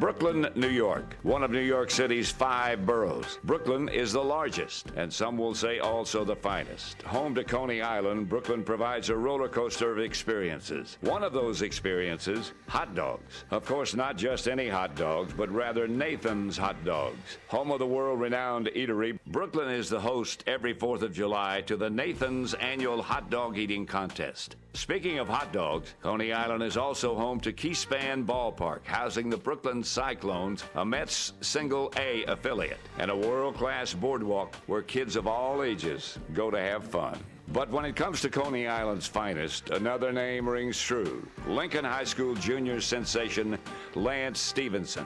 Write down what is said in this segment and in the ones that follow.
Brooklyn, New York, one of New York City's 5 boroughs. Brooklyn is the largest, and some will say also the finest. Home to Coney Island, Brooklyn provides a roller coaster of experiences. One of those experiences, hot dogs. Of course, not just any hot dogs, but rather Nathan's Hot Dogs. Home of the world-renowned eatery, Brooklyn is the host every 4th of July to the Nathan's annual hot dog eating contest. Speaking of hot dogs, Coney Island is also home to Keyspan Ballpark, housing the Brooklyn Cyclones, a Mets Single-A affiliate, and a world-class boardwalk where kids of all ages go to have fun. But when it comes to Coney Island's finest, another name rings true. Lincoln High School junior sensation Lance Stephenson.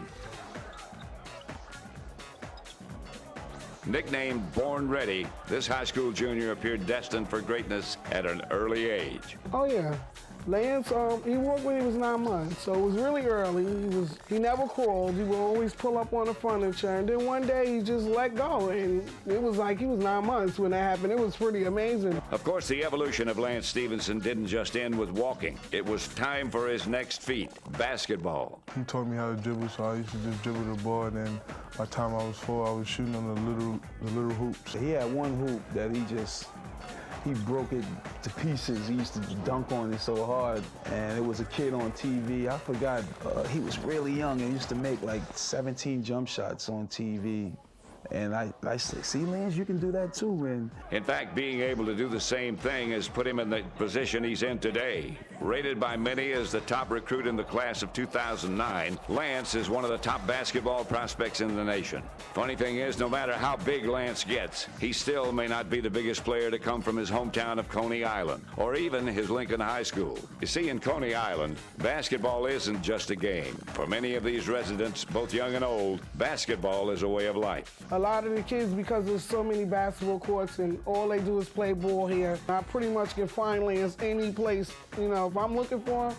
Nicknamed Born Ready, this high school junior appeared destined for greatness at an early age. Oh yeah, Lance, he walked when he was 9 months, so it was really early. He never crawled. He would always pull up on the furniture, and then one day he just let go, and it was like he was 9 months when that happened. It was pretty amazing. Of course, the evolution of Lance Stephenson didn't just end with walking. It was time for his next feat, basketball. He taught me how to dribble, so I used to just dribble the ball, and then by the time I was 4, I was shooting on the little hoops. He had one hoop that he broke it to pieces. He used to dunk on it so hard, and it was a kid on TV. I forgot, he was really young and used to make like 17 jump shots on TV. And I said, see, Lance, you can do that too, man. In fact, being able to do the same thing has put him in the position he's in today. Rated by many as the top recruit in the class of 2009, Lance is one of the top basketball prospects in the nation. Funny thing is, no matter how big Lance gets, he still may not be the biggest player to come from his hometown of Coney Island, or even his Lincoln High School. You see, in Coney Island, basketball isn't just a game. For many of these residents, both young and old, basketball is a way of life. A lot of the kids, because there's so many basketball courts and all they do is play ball here, I pretty much can find Lance any place. You know, if I'm looking for him,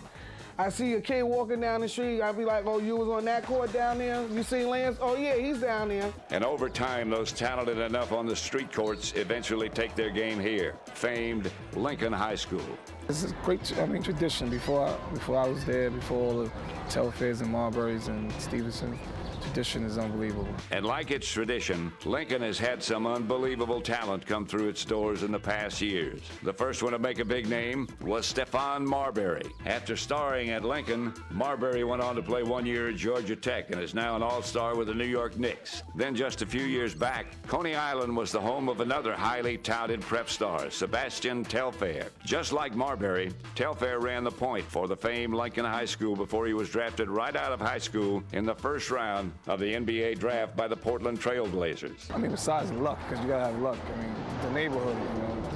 I see a kid walking down the street, I'll be like, oh, you was on that court down there? You see Lance? Oh, yeah, he's down there. And over time, those talented enough on the street courts eventually take their game here. Famed Lincoln High School. This is great, tradition. Before I was there, before all the Telfairs and Marburys and Stephenson, tradition is unbelievable. And like its tradition, Lincoln has had some unbelievable talent come through its doors in the past years. The first one to make a big name was Stephon Marbury. After starring at Lincoln, Marbury went on to play 1 year at Georgia Tech and is now an all-star with the New York Knicks. Then just a few years back, Coney Island was the home of another highly touted prep star, Sebastian Telfair. Just like Marbury, Telfair ran the point for the famed Lincoln High School before he was drafted right out of high school in the first round of the NBA draft by the Portland Trail Blazers. I mean, besides luck, because you gotta have luck. I mean, the neighborhood,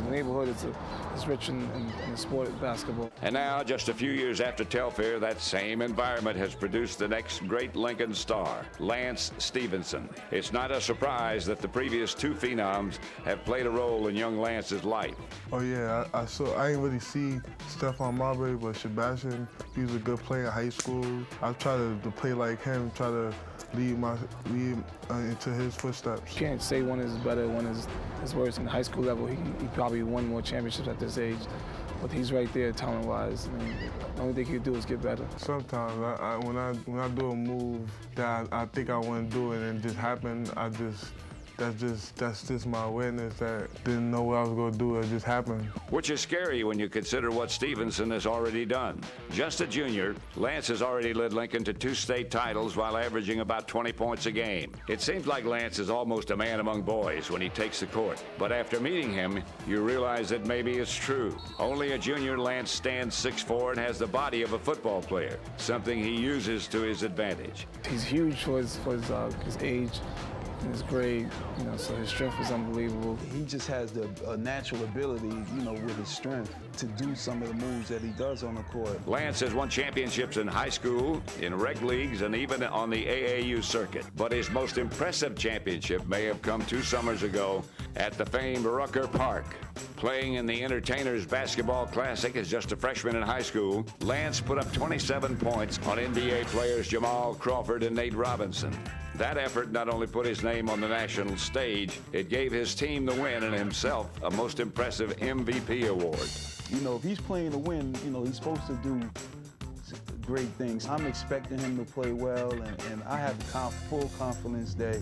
the neighborhood is rich in the sport of basketball. And now, just a few years after Telfair, that same environment has produced the next great Lincoln star, Lance Stephenson. It's not a surprise that the previous 2 phenoms have played a role in young Lance's life. Oh yeah, I didn't really see Stephon Marbury, but Sebastian, he was a good player in high school. I tried to play like him, try to lead into his footsteps. You can't say one is better, one is worse. In the high school level, he probably won more championships at this age, but he's right there talent-wise. I mean, the only thing he can do is get better. Sometimes when I do a move that I think I want to do it and it just happened, that's just my awareness that didn't know what I was going to do. It just happened. Which is scary when you consider what Stephenson has already done. Just a junior, Lance has already led Lincoln to 2 state titles while averaging about 20 points a game. It seems like Lance is almost a man among boys when he takes the court. But after meeting him, you realize that maybe it's true. Only a junior, Lance stands 6'4" and has the body of a football player, something he uses to his advantage. He's huge for his age. His grade, so his strength is unbelievable. He just has the natural ability, with his strength to do some of the moves that he does on the court. Lance has won championships in high school, in rec leagues, and even on the AAU circuit. But his most impressive championship may have come 2 summers ago at the famed Rucker Park. Playing in the Entertainers Basketball Classic as just a freshman in high school, Lance put up 27 points on NBA players Jamal Crawford and Nate Robinson. That effort not only put his name on the national stage, it gave his team the win and himself a most impressive MVP award. If he's playing to win, he's supposed to do great things. I'm expecting him to play well, and I have full confidence that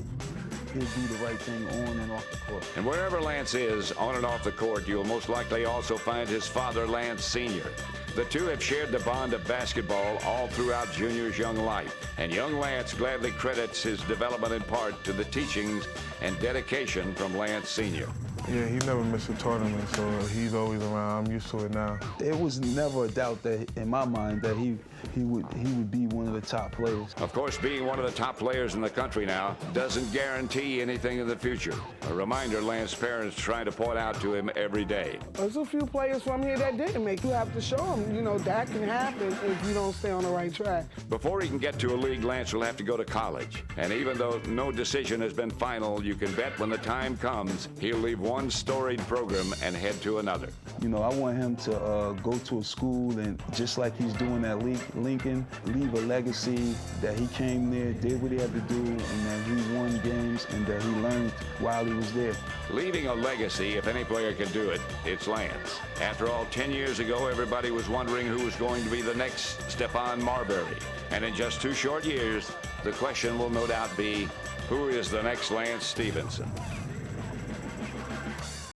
he'll do the right thing on and off the court. And wherever Lance is, on and off the court, you'll most likely also find his father, Lance Sr. The two have shared the bond of basketball all throughout Junior's young life. And young Lance gladly credits his development in part to the teachings and dedication from Lance Sr. Yeah, he never missed a tournament, so he's always around. I'm used to it now. There was never a doubt that, in my mind, that he would be one of the top players. Of course, being one of the top players in the country now doesn't guarantee anything in the future. A reminder Lance's parents try to point out to him every day. There's a few players from here that didn't make. You have to show them, you know, that can happen if you don't stay on the right track. Before he can get to a league, Lance will have to go to college. And even though no decision has been final, you can bet when the time comes, he'll leave one storied program and head to another. You know, I want him to go to a school and, just like he's doing at Lincoln, leave a legacy that he came there, did what he had to do, and that he won games and that he learned while he was there. Leaving a legacy, if any player can do it, it's Lance. After all, 10 years ago, everybody was wondering who was going to be the next Stephon Marbury. And in just 2 short years, the question will no doubt be, who is the next Lance Stephenson?